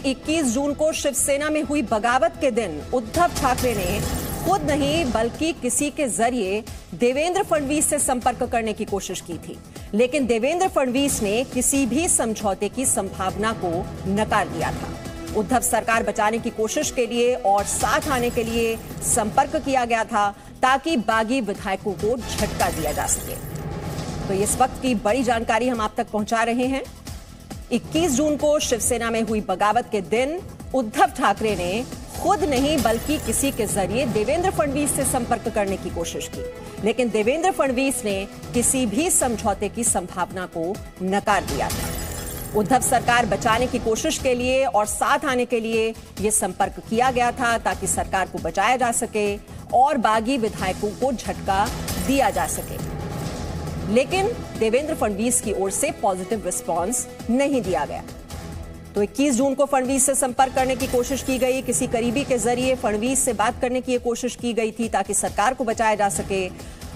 21 जून को शिवसेना में हुई बगावत के दिन उद्धव ठाकरे ने खुद नहीं बल्कि किसी के जरिए देवेंद्र फडणवीस से संपर्क करने की कोशिश की थी, लेकिन देवेंद्र फडणवीस ने किसी भी समझौते की संभावना को नकार दिया था। उद्धव सरकार बचाने की कोशिश के लिए और साथ आने के लिए संपर्क किया गया था ताकि बागी विधायकों को झटका दिया जा सके। तो इस वक्त की बड़ी जानकारी हम आप तक पहुंचा रहे हैं। 21 जून को शिवसेना में हुई बगावत के दिन उद्धव ठाकरे ने खुद नहीं बल्कि किसी के जरिए देवेंद्र फडणवीस से संपर्क करने की कोशिश की, लेकिन देवेंद्र फडणवीस ने किसी भी समझौते की संभावना को नकार दिया था। उद्धव सरकार बचाने की कोशिश के लिए और साथ आने के लिए यह संपर्क किया गया था ताकि सरकार को बचाया जा सके और बागी विधायकों को झटका दिया जा सके, लेकिन देवेंद्र फडणवीस की ओर से पॉजिटिव रिस्पांस नहीं दिया गया। तो 21 जून को फडणवीस से संपर्क करने की कोशिश की गई, किसी करीबी के जरिए फडणवीस से बात करने की कोशिश की गई थी ताकि सरकार को बचाया जा सके,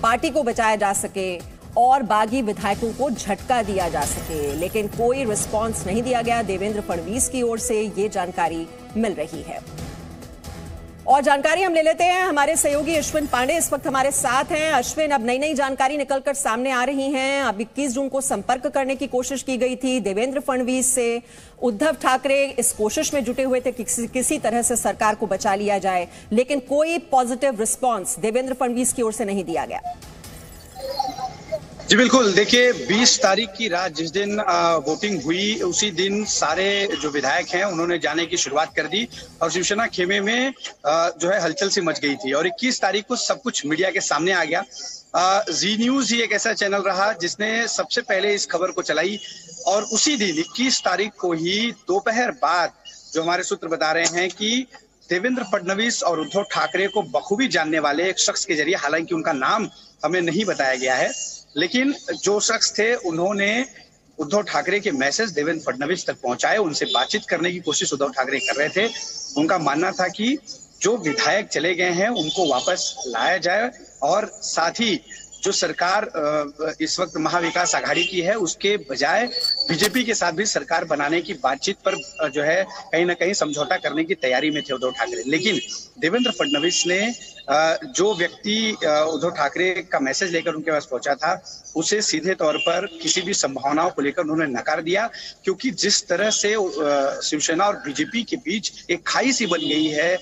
पार्टी को बचाया जा सके और बागी विधायकों को झटका दिया जा सके, लेकिन कोई रिस्पांस नहीं दिया गया देवेंद्र फडणवीस की ओर से, ये जानकारी मिल रही है। और जानकारी हम ले लेते हैं, हमारे सहयोगी अश्विन पांडे इस वक्त हमारे साथ हैं। अश्विन, अब नई नई जानकारी निकलकर सामने आ रही हैं। अब 21 जून को संपर्क करने की कोशिश की गई थी देवेंद्र फडणवीस से। उद्धव ठाकरे इस कोशिश में जुटे हुए थे कि किसी तरह से सरकार को बचा लिया जाए, लेकिन कोई पॉजिटिव रिस्पांस देवेंद्र फडणवीस की ओर से नहीं दिया गया। जी बिल्कुल, देखिए 20 तारीख की रात जिस दिन वोटिंग हुई उसी दिन सारे जो विधायक हैं उन्होंने जाने की शुरुआत कर दी और शिवसेना खेमे में जो है हलचल सी मच गई थी और 21 तारीख को सब कुछ मीडिया के सामने आ गया। जी न्यूज ही एक ऐसा चैनल रहा जिसने सबसे पहले इस खबर को चलाई और उसी दिन 21 तारीख को ही दोपहर बाद जो हमारे सूत्र बता रहे हैं कि देवेंद्र फडणवीस और उद्धव ठाकरे को बखूबी जानने वाले एक शख्स के जरिए, हालांकि उनका नाम हमें नहीं बताया गया है, लेकिन जो शख्स थे उन्होंने उद्धव ठाकरे के मैसेज देवेंद्र फडणवीस तक पहुंचाए, उनसे बातचीत करने की कोशिश उद्धव ठाकरे कर रहे थे। उनका मानना था कि जो विधायक चले गए हैं उनको वापस लाया जाए और साथ ही जो सरकार इस वक्त महाविकास आघाड़ी की है उसके बजाय बीजेपी के साथ भी सरकार बनाने की बातचीत पर जो है कहीं ना कहीं समझौता करने की तैयारी में थे उद्धव ठाकरे। लेकिन देवेंद्र फडणवीस ने जो व्यक्ति उद्धव ठाकरे का मैसेज लेकर उनके पास पहुंचा था उसे सीधे तौर पर किसी भी संभावनाओं को लेकर उन्होंने नकार दिया, क्योंकि जिस तरह से शिवसेना और बीजेपी के बीच एक खाई सी बन गई है,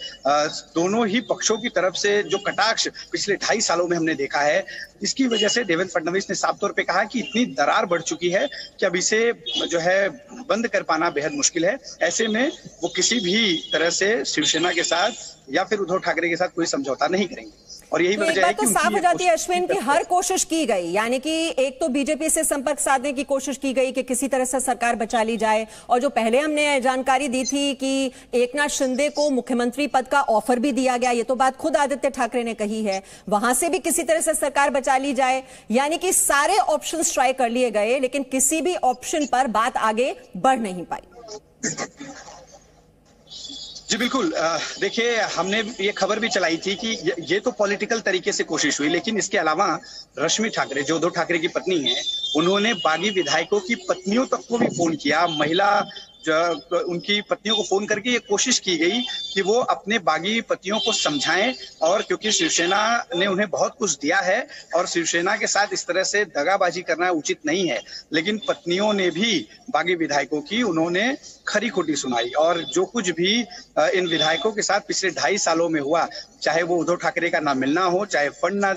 दोनों ही पक्षों की तरफ से जो कटाक्ष पिछले 2.5 सालों में हमने देखा है, इसकी वजह से देवेंद्र फडणवीस ने साफ तौर पे कहा कि इतनी दरार बढ़ चुकी है कि अब इसे जो है बंद कर पाना बेहद मुश्किल है। ऐसे में वो किसी भी तरह से शिवसेना के साथ या फिर उद्धव ठाकरे के साथ कोई समझौता नहीं करेंगे और यही वजह है कि साफ हो जाती है अश्विन की हर कोशिश की गई, यानी कि एक तो बीजेपी से संपर्क साधने की कोशिश की गई कि किसी तरह से सरकार बचा ली जाए, और जो पहले हमने जानकारी दी थी कि एकनाथ शिंदे को मुख्यमंत्री पद का ऑफर भी दिया गया, ये तो बात खुद आदित्य ठाकरे ने कही है, वहां से भी किसी तरह से सरकार बचा ली जाए, यानी कि सारे ऑप्शन ट्राई कर लिए गए लेकिन किसी भी ऑप्शन पर बात आगे बढ़ नहीं पाई। जी बिल्कुल, देखिए हमने ये खबर भी चलाई थी कि ये तो पॉलिटिकल तरीके से कोशिश हुई, लेकिन इसके अलावा रश्मि ठाकरे जो उद्धव ठाकरे की पत्नी है, उन्होंने बागी विधायकों की पत्नियों तक को भी फोन किया, महिला उनकी पत्नियों को फोन करके ये कोशिश की गई कि वो अपने बागी पतियों को समझाएं, और क्योंकि शिवसेना ने उन्हें बहुत कुछ दिया है और शिवसेना के साथ इस तरह से दगाबाजी करना उचित नहीं है, लेकिन पत्नियों ने भी बागी विधायकों की उन्होंने खरी खोटी सुनाई और जो कुछ भी इन विधायकों के साथ पिछले 2.5 सालों में हुआ, चाहे वो उद्धव ठाकरे का ना मिलना हो, चाहे फंड ना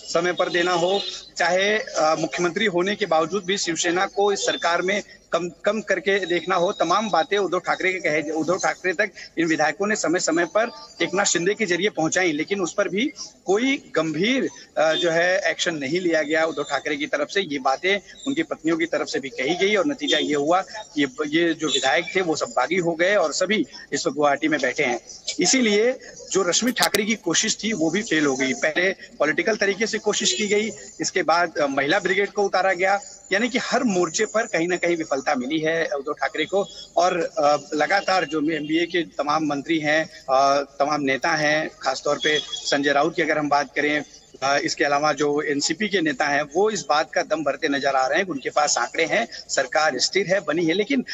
समय पर देना हो, चाहे मुख्यमंत्री होने के बावजूद भी शिवसेना को इस सरकार में कम करके देखना हो, तमाम बातें उद्धव ठाकरे तक इन विधायकों ने समय समय पर एकनाथ शिंदे के जरिए पहुंचाई, लेकिन उस पर भी कोई गंभीर जो है एक्शन नहीं लिया गया उद्धव ठाकरे की तरफ से। ये बातें उनकी पत्नियों की तरफ से भी कही गई और नतीजा ये हुआ कि ये जो विधायक थे वो सब बागी हो गए और सभी इस वक्त गुवाहाटी में बैठे हैं। इसीलिए जो रश्मि ठाकरे की कोशिश थी वो भी फेल हो गई। पहले पॉलिटिकल तरीके से कोशिश की गई, इसके बाद महिला ब्रिगेड को उतारा गया, यानी कि हर मोर्चे पर कहीं ना कहीं विफलता मिली है उद्धव ठाकरे को। और लगातार जो एनडीए के तमाम मंत्री हैं, तमाम नेता हैं, खासतौर पे संजय राउत की अगर हम बात करें, इसके अलावा जो एनसीपी के नेता हैं वो इस बात का दम भरते नजर आ रहे हैं कि उनके पास आंकड़े हैं, सरकार स्थिर है, बनी है। लेकिन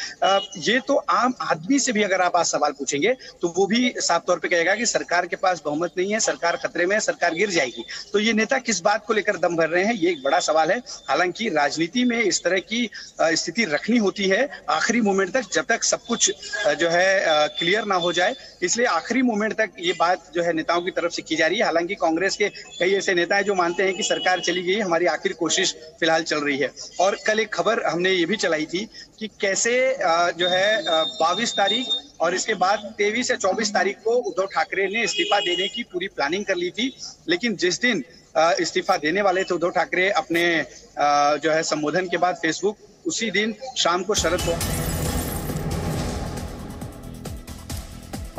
ये तो आम आदमी से भी अगर आप आज सवाल पूछेंगे तो वो भी साफ तौर पे कहेगा कि सरकार के पास बहुमत नहीं है, सरकार खतरे में है, सरकार गिर जाएगी। तो ये नेता किस बात को लेकर दम भर रहे हैं, ये एक बड़ा सवाल है। हालांकि राजनीति में इस तरह की स्थिति रखनी होती है आखिरी मोमेंट तक, जब तक सब कुछ जो है क्लियर ना हो जाए। इसलिए आखिरी मोमेंट तक ये बात जो है नेताओं की तरफ से की जा रही है। हालांकि कांग्रेस के कई ऐसे नेता हैं जो मानते हैं कि सरकार चली गई, हमारी आखिरी कोशिश फिलहाल चल रही है। और कल एक खबर हमने ये भी चलाई थी कि कैसे जो है 22 तारीख और इसके बाद 23 या 24 तारीख को उद्धव ठाकरे ने इस्तीफा देने की पूरी प्लानिंग कर ली थी। लेकिन जिस दिन इस्तीफा देने वाले थे उद्धव ठाकरे अपने जो है संबोधन के बाद फेसबुक, उसी दिन शाम को शरद पवार।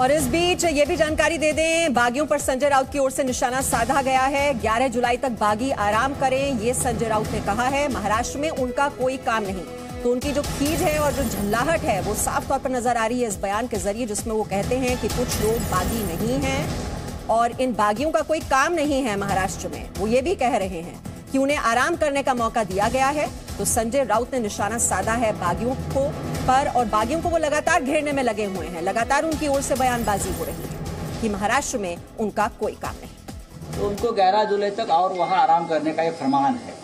और इस बीच ये भी जानकारी दे दें, बागियों पर संजय राउत की ओर से निशाना साधा गया है। 11 जुलाई तक बागी आराम करें, ये संजय राउत ने कहा है। महाराष्ट्र में उनका कोई काम नहीं, तो उनकी जो खीज है और जो झल्लाहट है वो साफ तौर पर नजर आ रही है इस बयान के जरिए, जिसमें वो कहते हैं कि कुछ लोग बागी नहीं हैं और इन बागियों का कोई काम नहीं है महाराष्ट्र में। वो ये भी कह रहे हैं कि उन्हें आराम करने का मौका दिया गया है। तो संजय राउत ने निशाना साधा है बागियों को पर, और बागियों को वो लगातार घेरने में लगे हुए हैं। लगातार उनकी ओर से बयानबाजी हो रही है कि महाराष्ट्र में उनका कोई काम नहीं। तो उनको 11 जुलाई तक और वहां आराम करने का ये फरमान है।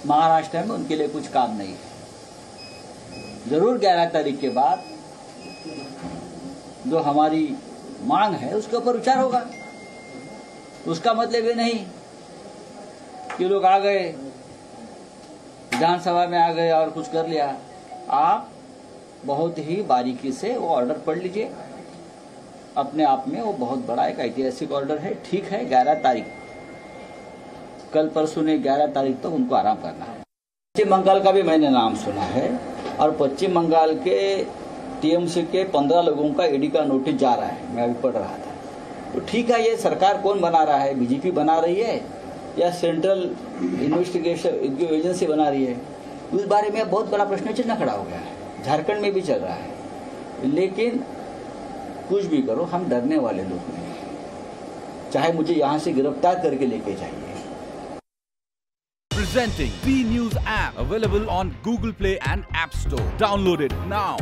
महाराष्ट्र में उनके लिए कुछ काम नहीं है। जरूर 11 तारीख के बाद जो हमारी मांग है उसके ऊपर विचार होगा। उसका मतलब ये नहीं कि लोग आ गए, विधानसभा में आ गए और कुछ कर लिया। आप बहुत ही बारीकी से वो ऑर्डर पढ़ लीजिए। अपने आप में वो बहुत बड़ा एक ऐतिहासिक ऑर्डर है। ठीक है, 11 तारीख, कल परसों ने 11 तारीख तक उनको आराम करना है। पश्चिम बंगाल का भी मैंने नाम सुना है और पश्चिम बंगाल के टीएमसी के 15 लोगों का ईडी का नोटिस जा रहा है, मैं अभी पढ़ रहा था। तो ठीक है, ये सरकार कौन बना रहा है, बीजेपी बना रही है या सेंट्रल इन्वेस्टिगेशन एजेंसी बना रही है, उस बारे में बहुत बड़ा प्रश्न चिन्ह खड़ा हो गया है। झारखंड में भी चल रहा है। लेकिन कुछ भी करो, हम डरने वाले लोग नहीं हैं, चाहे मुझे यहां से गिरफ्तार करके लेके जाइए। Presenting B News app, available on Google Play and App Store. Download it now.